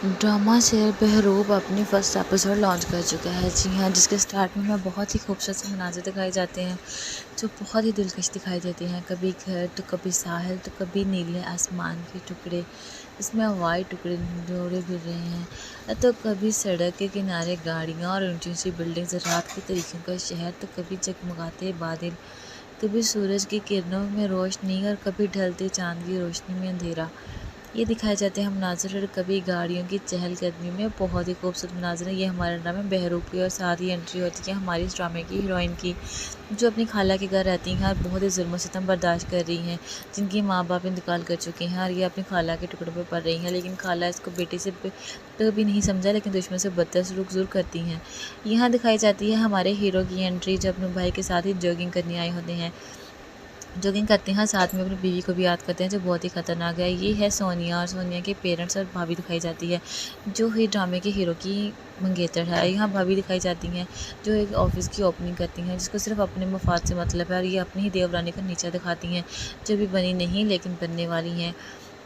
Drama serial Behroop अपनी first episode launch कर चुका है। जी हाँ, जिसके स्टार्ट में हमें बहुत ही खूबसूरत से मनाज़र दिखाए जाते हैं जो बहुत ही दिलकश दिखाई देते हैं। कभी घर तो कभी साहिल तो कभी नीले आसमान के टुकड़े, इसमें वाइट टुकड़े जोड़े फिर रहे हैं, तो कभी सड़क के किनारे गाड़ियाँ और ऊंची ऊंची बिल्डिंग्स, रात के तरीकों का शहर तो कभी जगमगाते बादल, कभी सूरज की किरणों में रोशनी और कभी ढलते चांद की रोशनी में अंधेरा। ये दिखाए जाते हैं मनाज़र और कभी गाड़ियों की चहलकदमी में बहुत ही खूबसूरत मनाज़र है। ये हमारे ड्रामे बहरूप की और साथ ही एंट्री होती है हमारी इस ड्रामे की हीरोइन की, जो अपनी खाला के घर रहती हैं और बहुत ही जुल्म सितम बर्दाश्त कर रही हैं, जिनके माँ बाप इंतकाल कर चुके हैं और ये अपनी खाला के टुकड़ों पर पड़ रही हैं। लेकिन खाला इसको बेटे से कभी नहीं समझा, लेकिन दुश्मन से बदतर सलूक ज़रूर करती हैं। यहाँ दिखाई जाती है हमारे हीरो की एंट्री, जो अपने भाई के साथ ही जॉगिंग करने आए होते हैं, जॉगिंग करते हैं, साथ में अपनी बीवी को भी याद करते हैं, जो बहुत ही ख़तरनाक है। ये है सोनिया, और सोनिया के पेरेंट्स और भाभी दिखाई जाती है, जो ही ड्रामे के हीरो की मंगेतर है। यहाँ भाभी दिखाई जाती हैं जो एक ऑफिस की ओपनिंग करती हैं, जिसको सिर्फ अपने मफाद से मतलब है, और ये अपनी ही देवरानी का नीचा दिखाती हैं, जो भी बनी नहीं लेकिन बनने वाली हैं।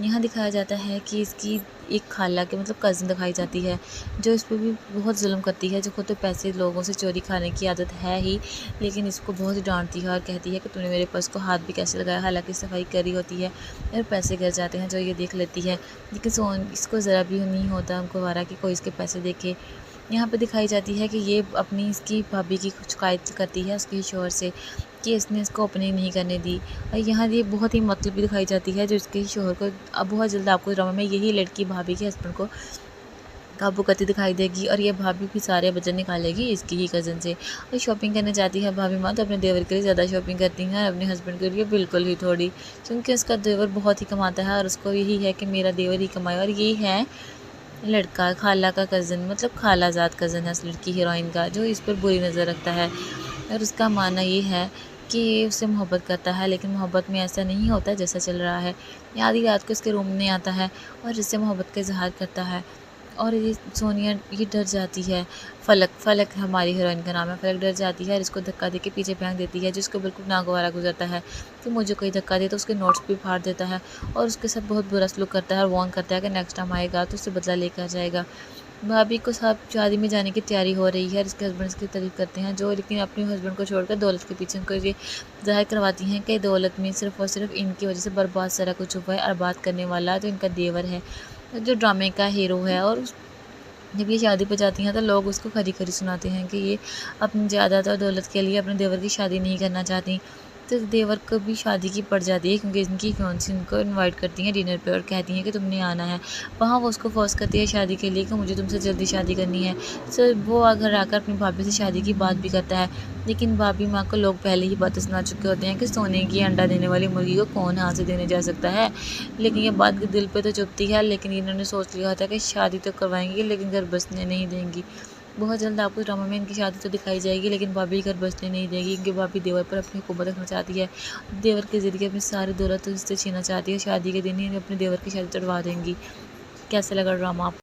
यहाँ दिखाया जाता है कि इसकी एक खाला के मतलब कज़न दिखाई जाती है, जो इस पर भी बहुत जुल्म करती है, जो खुद तो पैसे लोगों से चोरी खाने की आदत है ही, लेकिन इसको बहुत ही डांटती है और कहती है कि तूने मेरे पर्स को हाथ भी कैसे लगाया, हालांकि सफाई करी होती है और पैसे गिर जाते हैं, जो ये देख लेती है। लेकिन इसको ज़रा भी नहीं होता उनको वारा कि कोई इसके पैसे देखे। यहाँ पे दिखाई जाती है कि ये अपनी इसकी भाभी की शिकायत करती है उसके शौहर से कि इसने इसको ओपनिंग नहीं करने दी, और यहाँ ये बहुत ही मतलबी दिखाई जाती है, जो इसके शौहर को अब बहुत जल्द आपको ड्रामा में यही लड़की भाभी के हस्बैंड को काबू करती दिखाई देगी, और ये भाभी भी सारे वजन निकालेगी इसकी ही कज़न से। और शॉपिंग करने जाती है भाभी माँ, तो अपने देवर के लिए ज़्यादा शॉपिंग करती हैं और अपने हस्बैंड के लिए बिल्कुल ही थोड़ी, क्योंकि उसका देवर बहुत ही कमाता है और उसको यही है कि मेरा देवर ही कमाए। और ये है लड़का खाला का कज़न, मतलब खालाजाद कज़न है उस लड़की हीरोइन का, जो इस पर बुरी नज़र रखता है, और उसका मानना ये है कि ये उससे मोहब्बत करता है, लेकिन मोहब्बत में ऐसा नहीं होता जैसा चल रहा है। आधी रात को इसके रूम में आता है और इससे मोहब्बत का इजहार करता है, और ये सोनिया ये डर जाती है। फलक हमारी हीरोइन का नाम है, फलक डर जाती है और इसको धक्का दे के पीछे फेंक देती है, जिसको बिल्कुल नागवारा गुजरता है कि मुझे कोई धक्का दे तो उसके नोट्स भी फाड़ देता है, और उसके साथ बहुत बुरा सलूक करता है और वार्न करता है कि नेक्स्ट टाइम आएगा तो उससे बदला लेकर जाएगा। भाभी को साहब शादी में जाने की तैयारी हो रही है, इसके हस्बैंड इसकी तारीफ करते हैं, जो लेकिन अपने हस्बैंड को छोड़कर दौलत के पीछे उनको ये ज़ाहिर करवाती हैं कि दौलत में सिर्फ और सिर्फ इनकी वजह से बर्बाद सारा कुछ हुआ है, और बात करने वाला तो इनका देवर है, जो ड्रामे का हीरो है। और जब ये शादी पर जाती हैं तो लोग उसको खरी खरी सुनाते हैं कि ये अपनी ज़्यादात और दौलत के लिए अपने देवर की शादी नहीं करना चाहती, तो देवर को भी शादी की पड़ जाती है, क्योंकि इनकी फियांसी उनको इनवाइट करती हैं डिनर पे और कहती हैं कि तुमने आना है। वहाँ वो उसको फोर्स करती है शादी के लिए कि मुझे तुमसे जल्दी शादी करनी है। तो वो घर आकर अपनी भाभी से शादी की बात भी करता है, लेकिन भाभी माँ को लोग पहले ही बातें सुना चुके होते हैं कि सोने की अंडा देने वाली मुर्गी को कौन हाथ से देने जा सकता है। लेकिन ये बात दिल पे तो चुभती है, लेकिन इन्होंने सोच लिया था कि शादी तो करवाएंगी लेकिन घर बसने नहीं देंगी। बहुत जल्द आपको ड्रामा में इनकी शादी तो दिखाई जाएगी, लेकिन भाभी घर बसने नहीं देगी, क्योंकि भाभी देवर पर अपनी हुकूमत रखना चाहती है। देवर के ज़रिए अपनी सारी दौलत उससे छीनना चाहती है, शादी के दिन ही अपने देवर की शादी तोड़वा देंगी। कैसा लगा ड्रामा आपको?